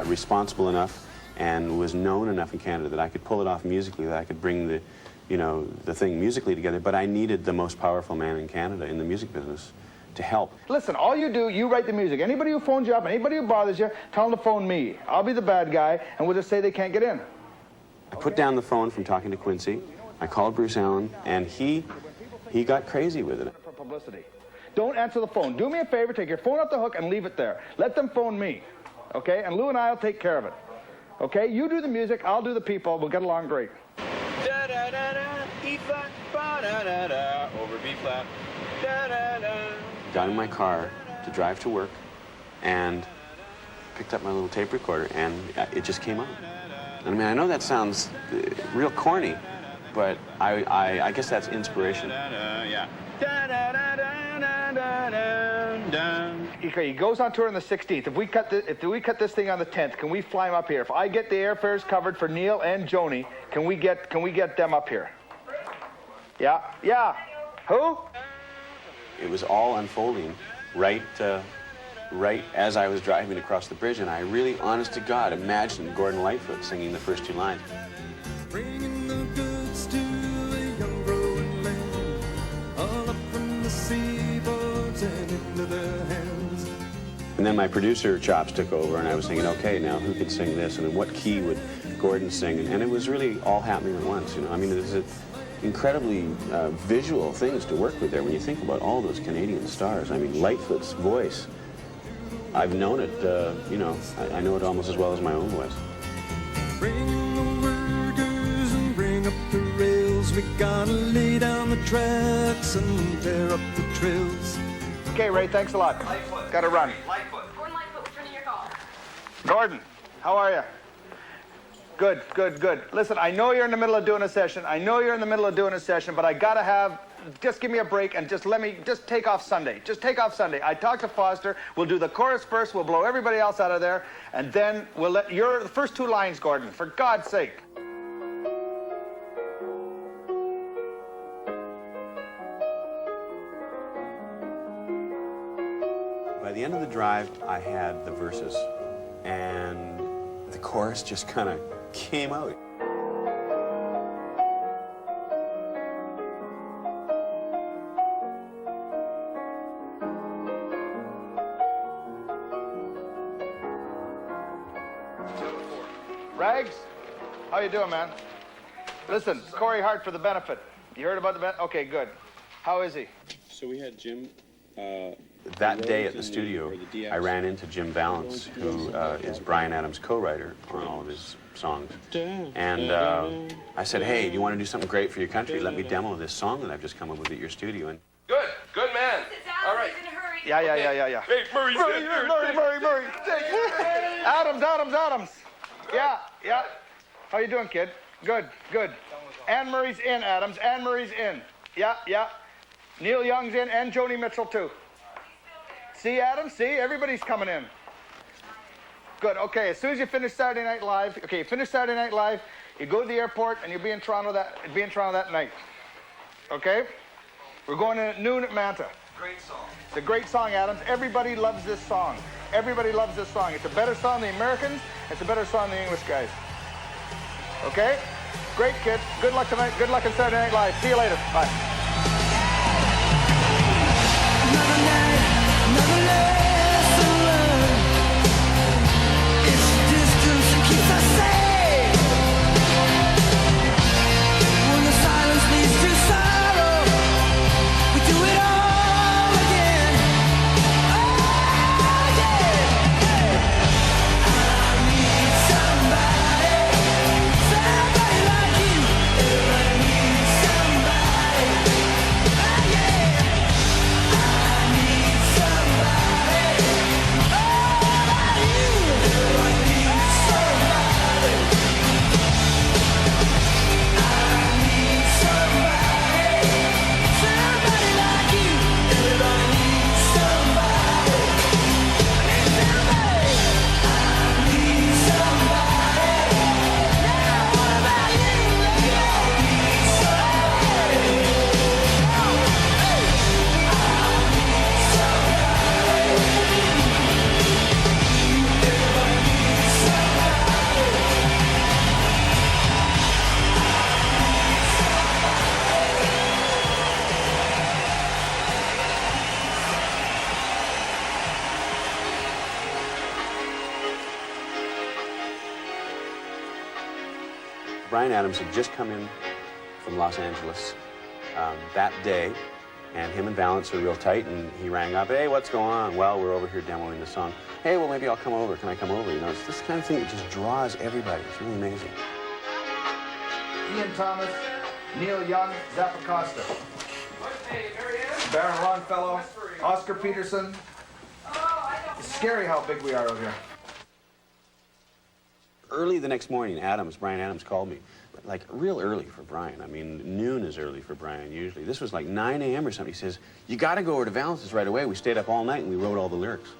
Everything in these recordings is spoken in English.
responsible enough and was known enough in Canada that I could pull it off musically, that I could bring the, you know, the thing musically together, but I needed the most powerful man in Canada in the music business to help. Listen, all you do, you write the music. Anybody who phones you up, anybody who bothers you, tell them to phone me. I'll be the bad guy, and we'll just say they can't get in. I put down the phone from talking to Quincy. I called Bruce Allen, and he got crazy with it. For publicity. Don't answer the phone. Do me a favor, take your phone off the hook and leave it there. Let them phone me, okay? And Lou and I will take care of it, okay? You do the music, I'll do the people. We'll get along great. Da da da da, E flat, ba da da da, over B flat, da da da. Got in my car to drive to work and picked up my little tape recorder, and it just came out. I mean, I know that sounds real corny, but I guess that's inspiration. Yeah. Okay, he goes on tour on the 16th. If we cut this thing on the 10th, can we fly him up here? If I get the airfares covered for Neil and Joni, can we get them up here? Yeah, yeah. Who? It was all unfolding right as I was driving across the bridge, and I really, honest to God, imagined Gordon Lightfoot singing the first two lines. Bringing the goods to a young growing land, all up from the seaboards and into their hands. And then my producer chops took over, and I was thinking, okay, now who could sing this, and in what key would Gordon sing? And it was really all happening at once, you know. I mean, there's incredibly visual things to work with there when you think about all those Canadian stars. I mean, Lightfoot's voice, I've known it, you know, I know it almost as well as my own voice. Bring the workers and bring up the rails. We gotta lay down the tracks and tear up the trails. Okay, Ray, thanks a lot. Lightfoot. Gotta run. Lightfoot. Gordon Lightfoot, returning your call. Gordon, how are you? Good, good, good. Listen, I know you're in the middle of doing a session. But I gotta have, just give me a break and just take off Sunday. Just take off Sunday. I talked to Foster. We'll do the chorus first. We'll blow everybody else out of there. And then we'll let the first two lines, Gordon, for God's sake. By the end of the drive, I had the verses, and the chorus just kind of came out. Rags, how you doing, man? Listen, Corey Hart for the benefit. You heard about the benefit? Okay, good. How is he? So we had Jim. That day at the studio, I ran into Jim Valance, who is Bryan Adams' co-writer on all of his songs. And I said, hey, do you want to do something great for your country? Let me demo this song that I've just come up with at your studio. And Good man. All right. He's in a hurry. Yeah. Hey, Murray's Murray. Adams. Yeah. How you doing, kid? Good. Anne Murray's in, Adams. Anne Murray's in. Yeah. Neil Young's in, and Joni Mitchell, too. See, Adams? See? Everybody's coming in. Good. Okay, as soon as you finish Saturday Night Live, you go to the airport, and you'll be in Toronto that night. Okay? We're going in at noon at Manta. Great song. It's a great song, Adams. Everybody loves this song. It's a better song than the Americans. It's a better song than the English guys. Okay? Great, kid. Good luck tonight. Good luck on Saturday Night Live. See you later. Bye. Another lesson learned. It's the distance that keeps us safe. When the silence leads to sorrow, we do it all again. Oh, yeah. I need somebody like you. I need somebody. Bryan Adams had just come in from Los Angeles that day, and him and Valance are real tight, and he rang up, hey, what's going on? Well, we're over here demoing the song. Hey, well, maybe I'll come over. Can I come over? You know, it's this kind of thing that just draws everybody. It's really amazing. Ian Thomas, Neil Young, Zappa Costa. Baron Longfellow, Oscar Peterson. It's scary how big we are out here. Early the next morning, Bryan Adams called me. But like real early for Bryan. I mean, noon is early for Bryan usually. This was like 9 a.m. or something. He says, you got to go over to Valance's right away. We stayed up all night and we wrote all the lyrics.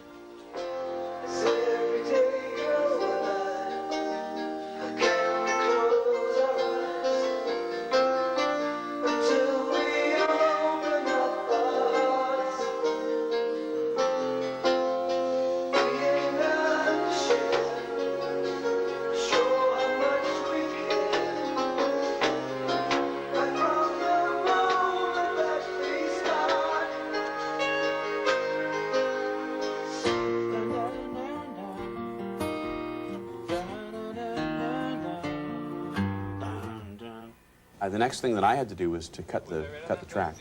The next thing that I had to do was to cut the track,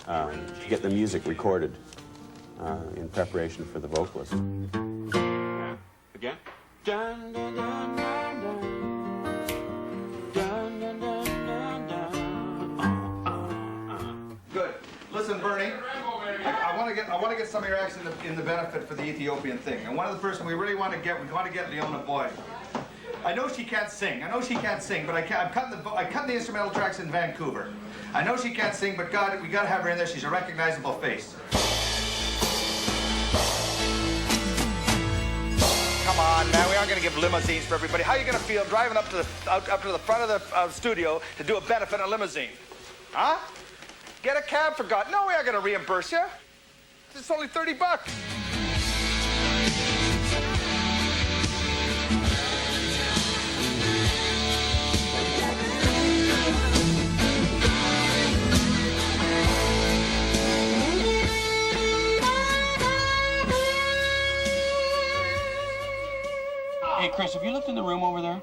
to get the music recorded in preparation for the vocalist. Again? Good. Listen, Bernie, I want to get some of your acts in the benefit for the Ethiopian thing. And one of the first we really want to get Leona Boyd. I know she can't sing, but I'm cutting the instrumental tracks in Vancouver. I know she can't sing, but God, we gotta have her in there. She's a recognizable face. Come on, man, we aren't gonna give limousines for everybody. How are you gonna feel driving up to the front of the studio to do a benefit in a limousine? Huh? Get a cab for God. No, we aren't gonna reimburse you. It's only $30. Hey, Chris, have you looked in the room over there?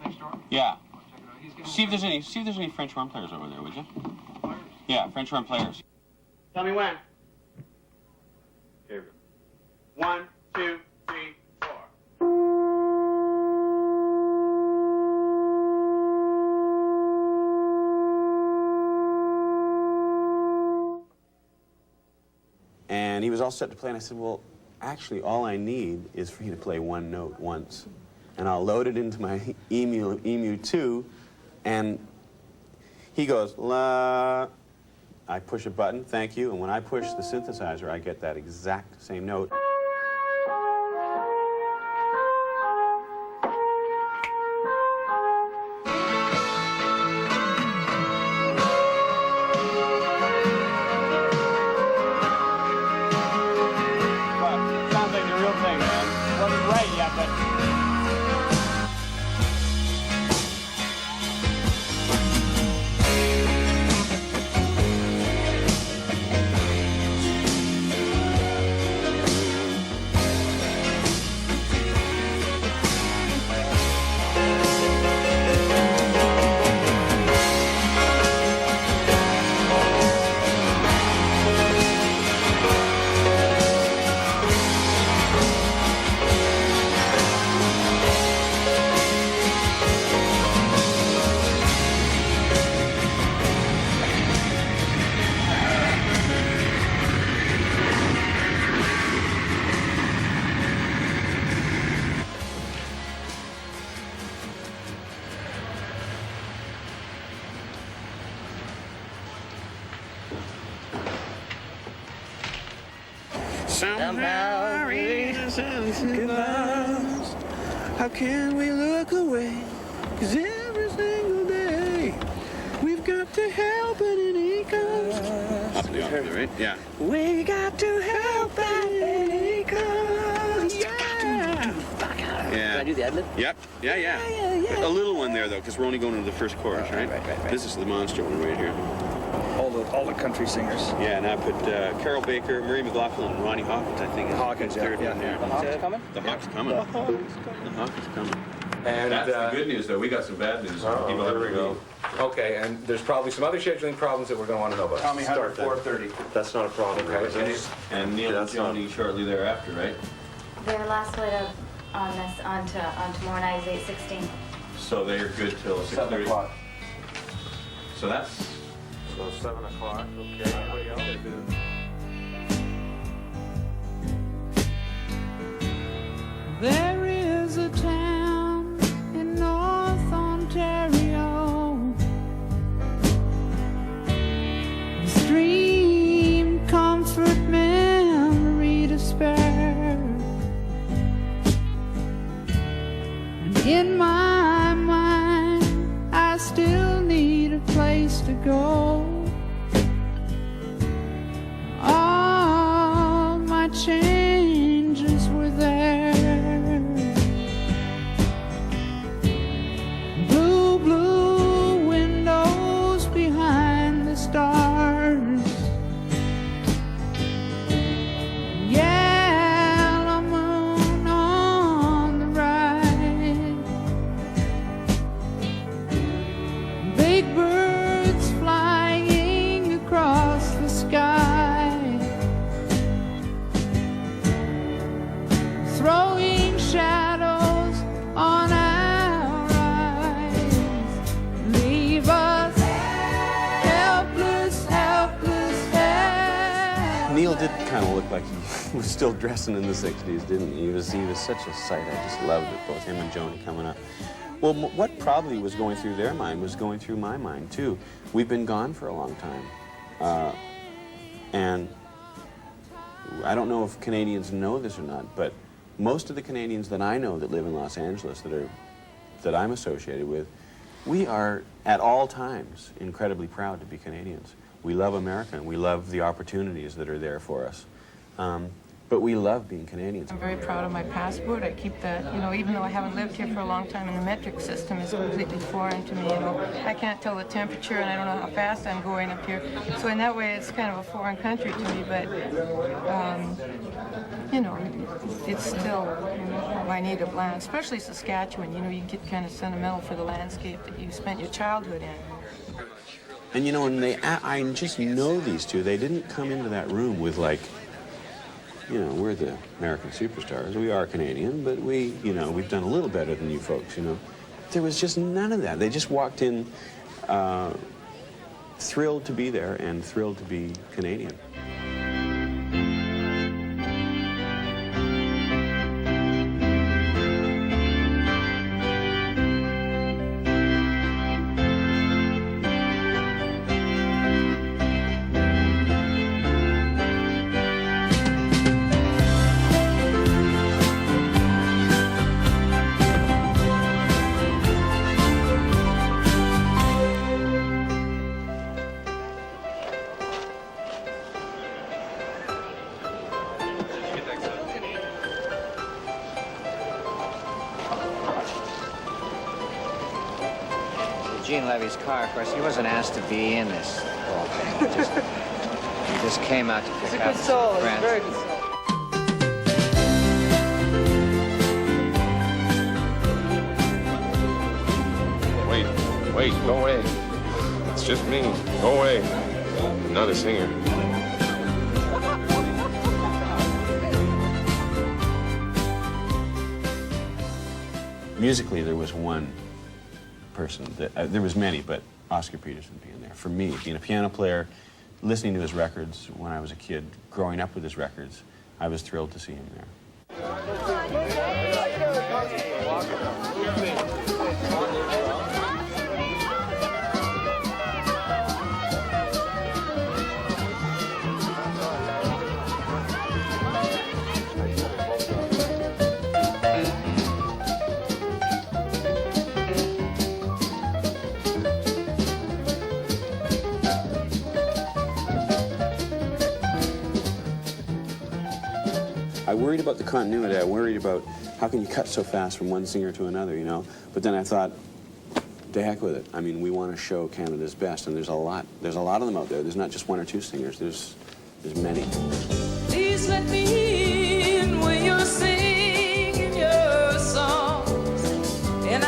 Next door? Yeah. See if there's any French horn players over there, would you? Players? Yeah, French horn players. Tell me when. Here we go. 1, 2, 3, 4. And he was all set to play, and I said, well, actually, all I need is for you to play one note once. And I'll load it into my Emu 2, and he goes, la. I push a button, thank you, and when I push the synthesizer, I get that exact same note. Somehow innocence get lost. How can we look away? 'Cause every single day we've got to help at any cost. Up the octave, right? Yeah. We got to help at any cost. Yeah. Yeah. Can I do the ad-lib? Yep. Yeah. A little one there, though, because we're only going into the first chorus, right? Right. This is the monster one right here. All the country singers. Yeah, and I put Carol Baker, Murray McLaughlin, and Ronnie Hawkins, I think. Is Hawkins, the third yeah. one there. The Hawk's coming? The Hawk's coming. The Hawk is coming. And That's the good news, though. We got some bad news. Oh, People here have we to go. leave. Okay, and there's probably some other scheduling problems that we're going to want to know about. Tommy Hunter, Start then. 4:30. That's not a problem. Okay, is it? And Neil and That's not- Joni shortly thereafter, right? Their last flight on tomorrow night is 8:16. So they're good till 7 6:30. o'clock. So that's So 7 o'clock, okay. Anybody else? There is a town in North Ontario, stream, comfort, memory to spare, and in my mind I still need a place to go. All my changes were there. Blue, blue windows behind the stars. Yellow moon on the right. Big birds flying across the sky. Throwing shadows on our eyes. Leave us helpless, helpless, helpless. Neil did kind of look like he was still dressing in the 60s, didn't he? He was such a sight. I just loved it, both him and Joni coming up. Well, what probably was going through their mind was going through my mind, too. We've been gone for a long time. And I don't know if Canadians know this or not, but most of the Canadians that I know that live in Los Angeles that I'm associated with, we are at all times incredibly proud to be Canadians. We love America and we love the opportunities that are there for us. But we love being Canadians. I'm very proud of my passport. I keep that, you know, even though I haven't lived here for a long time, and the metric system is completely foreign to me, you know. I can't tell the temperature, and I don't know how fast I'm going up here. So in that way, it's kind of a foreign country to me, but, you know, it's still, you know, my native land, especially Saskatchewan. You know, you get kind of sentimental for the landscape that you spent your childhood in. And you know, and I just know these two, they didn't come into that room with like, you know, we're the American superstars. We are Canadian, but we've done a little better than you folks, you know. There was just none of that. They just walked in thrilled to be there and thrilled to be Canadian. Gene Levy's car, of course, he wasn't asked to be in this whole thing. He just came out to pick He's a up good soul. some He's a friends. very good soul. Wait, go away. It's just me. Go away. I'm not a singer. Musically, there was one person that there was many, but Oscar Peterson being there. For me, being a piano player, listening to his records when I was a kid, growing up with his records, I was thrilled to see him there. I worried about the continuity. I worried about how can you cut so fast from one singer to another, you know? But then I thought, to heck with it. I mean, we want to show Canada's best, and there's a lot of them out there. There's not just one or two singers. There's many. Please let me in when you're singing your songs, and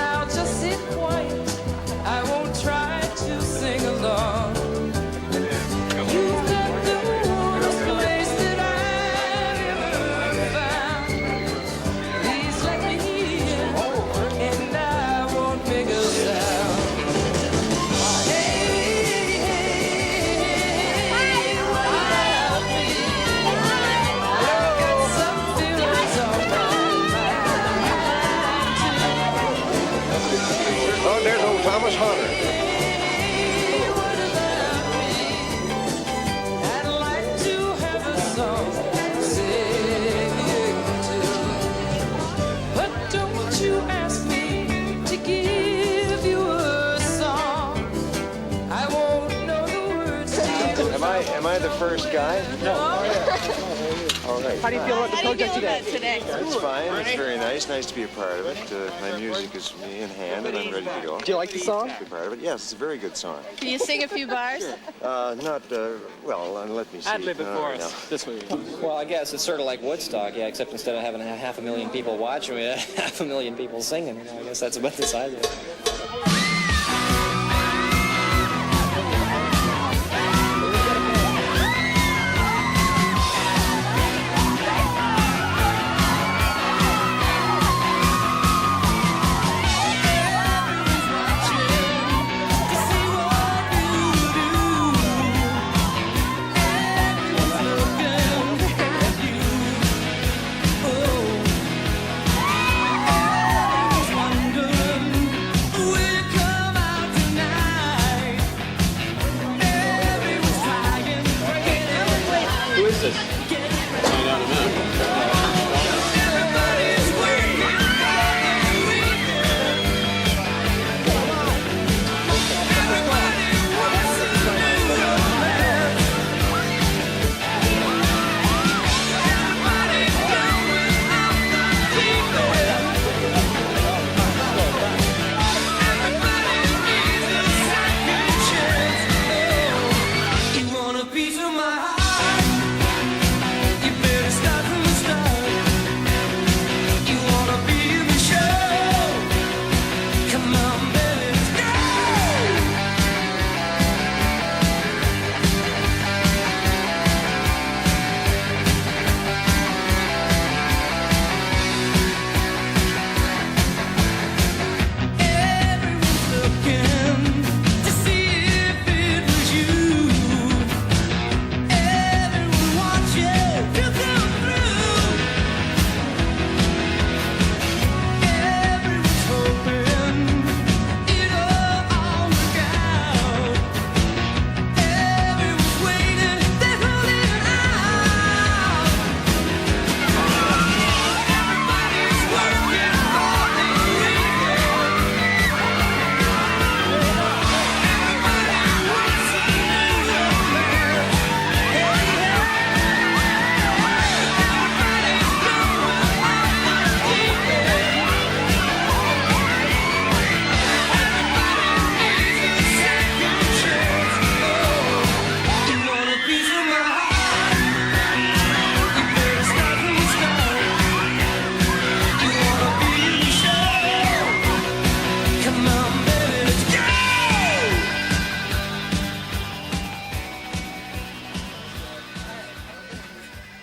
first guy? No. All right. How do you feel about the project today? It's fine. It's very nice. Nice to be a part of it. My music is in hand, and I'm ready to go. Do you like the song? Be part of it. Yes, it's a very good song. Can you sing a few bars? Well, let me see. Ad-lib it for us. This way. Well, I guess it's sort of like Woodstock, yeah, except instead of having 500,000 people watching, we had 500,000 people singing. I guess that's about the size of it.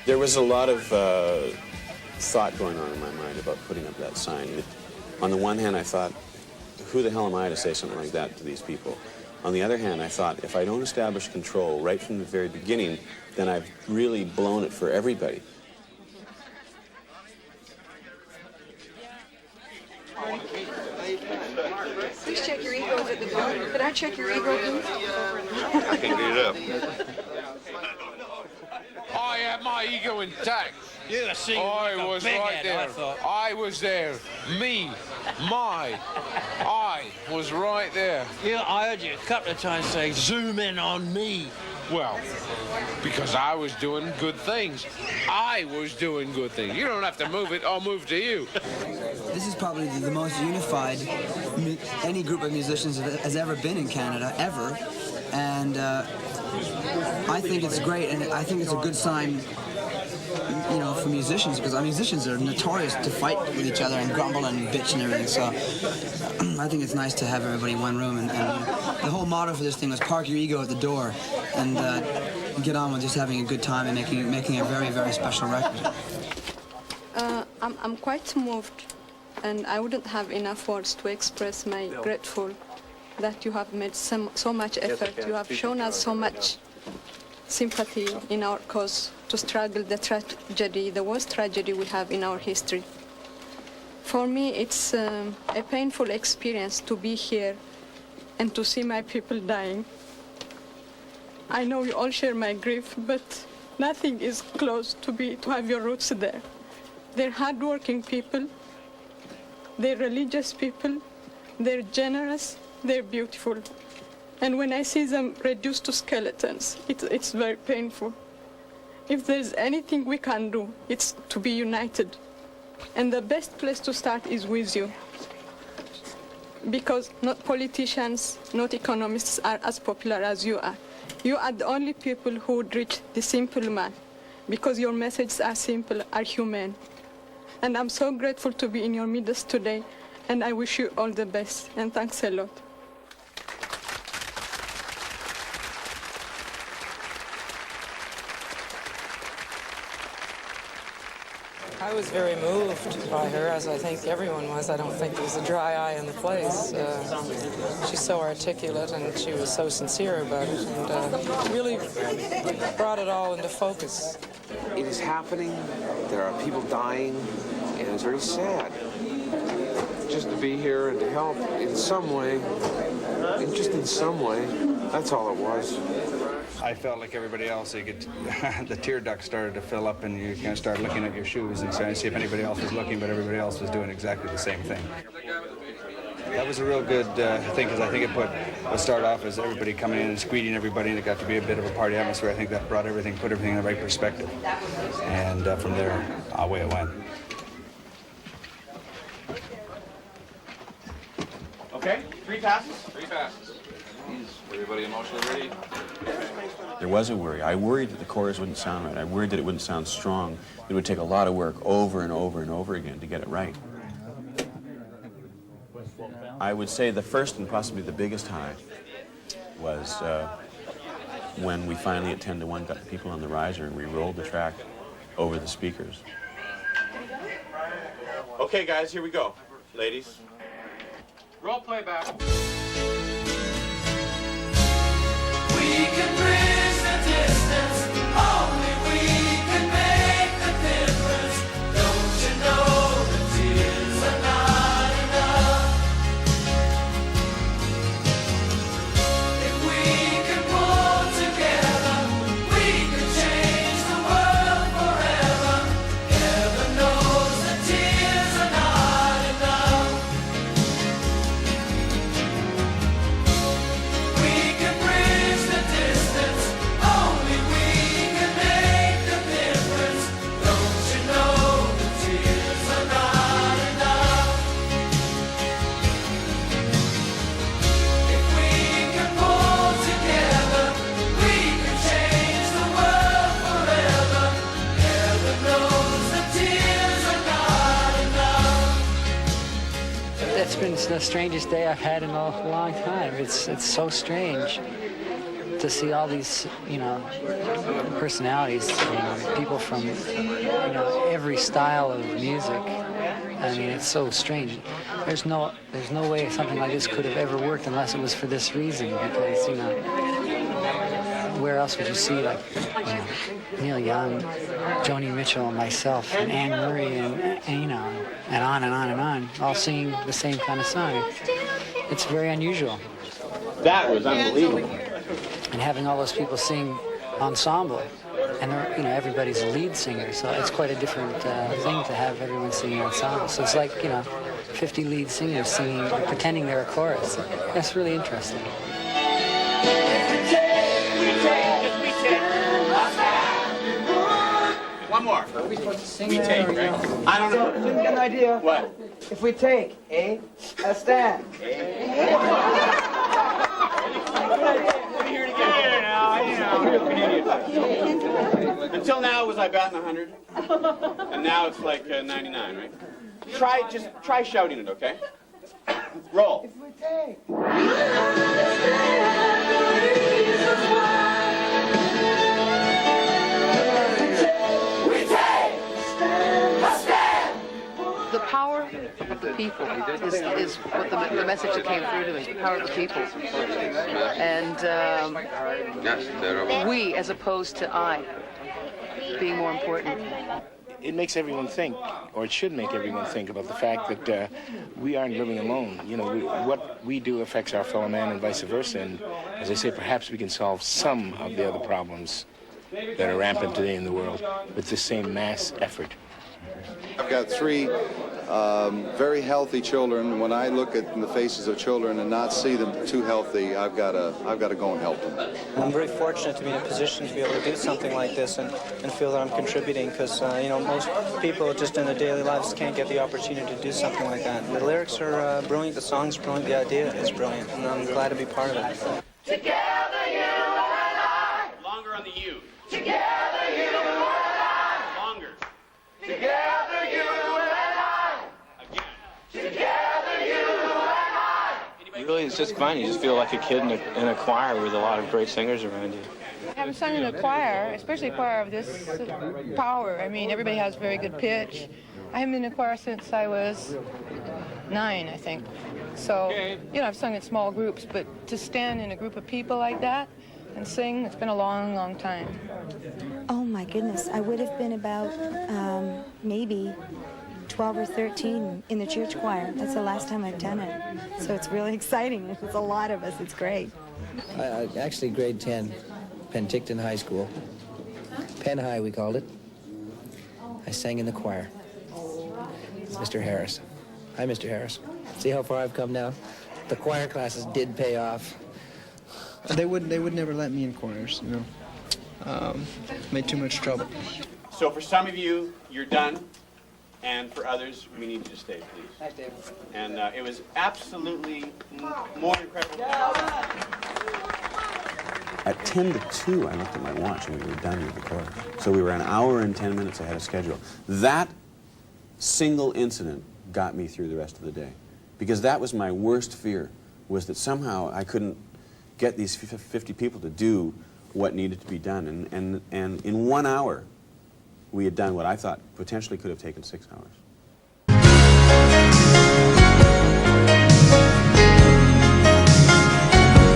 There was a lot of thought going on in my mind about putting up that sign. On the one hand, I thought, who the hell am I to say something like that to these people? On the other hand, I thought, if I don't establish control right from the very beginning, then I've really blown it for everybody. Please check your egos at the door. Could I check your ego, please? I can get it up. I had my ego intact. You were singing I like a was big right head, there. I thought. I was there. Me, my, I was right there. Yeah, I heard you a couple of times say, zoom in on me. Well, because I was doing good things. I was doing good things. You don't have to move it, I'll move to you. This is probably the most unified any group of musicians has ever been in Canada, ever. And I think it's great, and I think it's a good sign, you know, for musicians, because our musicians are notorious to fight with each other and grumble and bitch and everything. So I think it's nice to have everybody in one room. And the whole motto for this thing was park your ego at the door and get on with just having a good time and making a very, very special record. I'm quite moved, and I wouldn't have enough words to express my grateful that you have made so much effort. You have shown us so much sympathy in our cause to struggle the tragedy, the worst tragedy we have in our history. For me, it's a painful experience to be here and to see my people dying. I know you all share my grief, but nothing is close to have your roots there. They're hardworking people, they're religious people, they're generous, they're beautiful. And when I see them reduced to skeletons, it's very painful. If there's anything we can do, it's to be united. And the best place to start is with you. Because not politicians, not economists are as popular as you are. You are the only people who would reach the simple man, because your messages are simple, are humane. And I'm so grateful to be in your midst today, and I wish you all the best, and thanks a lot. I was very moved by her, as I think everyone was. I don't think there was a dry eye in the place. She's so articulate, and she was so sincere about it, and really brought it all into focus. It is happening. There are people dying, and it's very sad. Just to be here and to help in some way, and just in some way, that's all it was. I felt like everybody else. You could, the tear ducts started to fill up, and you kind of started looking at your shoes and trying to see if anybody else was looking, but everybody else was doing exactly the same thing. That was a real good thing, because I think it started off as everybody coming in and greeting everybody, and it got to be a bit of a party atmosphere. I think that brought everything, put everything in the right perspective, and from there, away it went. Okay, 3 passes? 3 passes. Everybody emotionally ready? There was a worry. I worried that the chorus wouldn't sound right. I worried that it wouldn't sound strong. It would take a lot of work over and over and over again to get it right. I would say the first and possibly the biggest high was when we finally at 10 to 1 got the people on the riser and we rolled the track over the speakers. Okay, guys, here we go. Ladies. Roll playback. We can bridge the distance, only we can make the difference. Don't you know the tears are not enough? If we can pull together, we can change the world forever. Heaven knows the tears are not enough. We can bridge the distance, only we can make the difference. Don't you know the tears are not enough? If we can pull together, we can change the world forever. Heaven knows the tears are not enough. It's been the strangest day I've had in a long time. It's so strange to see all these, personalities, people from, every style of music. I mean, it's so strange. There's no way something like this could have ever worked unless it was for this reason, because, where else would you see, like, Neil Young, Joni Mitchell, and myself, and Anne Murray, and on and on and on, all singing the same kind of song. It's very unusual. That was unbelievable. And having all those people sing ensemble, and everybody's a lead singer, so it's quite a different thing to have everyone singing ensemble. So it's like 50 lead singers singing, pretending they're a chorus. That's really interesting. One more. Are we supposed to sing We take, right? I don't know. Didn't get an idea. What? If we take a stand. Until now, was I batting 100? And now it's like 99, right? Try shouting it, okay? Roll. If we take. The power of the people is what the message that came through to me, the power of the people. And we, as opposed to I, being more important. It makes everyone think, or it should make everyone think, about the fact that we aren't living alone. What we do affects our fellow man and vice versa. And as I say, perhaps we can solve some of the other problems that are rampant today in the world with the same mass effort. I've got 3 very healthy children. When I look at the faces of children and not see them too healthy, I've got to go and help them. I'm very fortunate to be in a position to be able to do something like this and feel that I'm contributing, because you know, most people just in their daily lives can't get the opportunity to do something like that. The lyrics are brilliant, the song's brilliant, the idea is brilliant, and I'm glad to be part of it. Together you and I. Longer on the U. Together you and I. Longer. Together you and I. Again. Together you and I. Really, it's just fun. You just feel like a kid in a choir with a lot of great singers around you. I haven't sung in a choir, especially a choir of this power. I mean, everybody has very good pitch. I haven't been in a choir since I was 9, I think. So, you know, I've sung in small groups, but to stand in a group of people like that and sing, it's been a long, long time. Oh my goodness, I would have been about maybe 12 or 13 in the church choir. That's the last time I've done it. So it's really exciting. It's a lot of us. It's great. Actually, grade 10, Penticton High School. Penn High, we called it. I sang in the choir. It's Mr. Harris. Hi, Mr. Harris. See how far I've come now? The choir classes did pay off. They would never let me in choirs, you know. Made too much trouble. So for some of you, you're done. And for others, we need you to stay, please. Thanks, David. And it was absolutely more incredible. At 10 to 2, I looked at my watch and we were done with the chorus. So we were an hour and 10 minutes ahead of schedule. That single incident got me through the rest of the day. Because that was my worst fear, was that somehow I couldn't get these 50 people to do what needed to be done. And in 1 hour, we had done what I thought potentially could have taken 6 hours.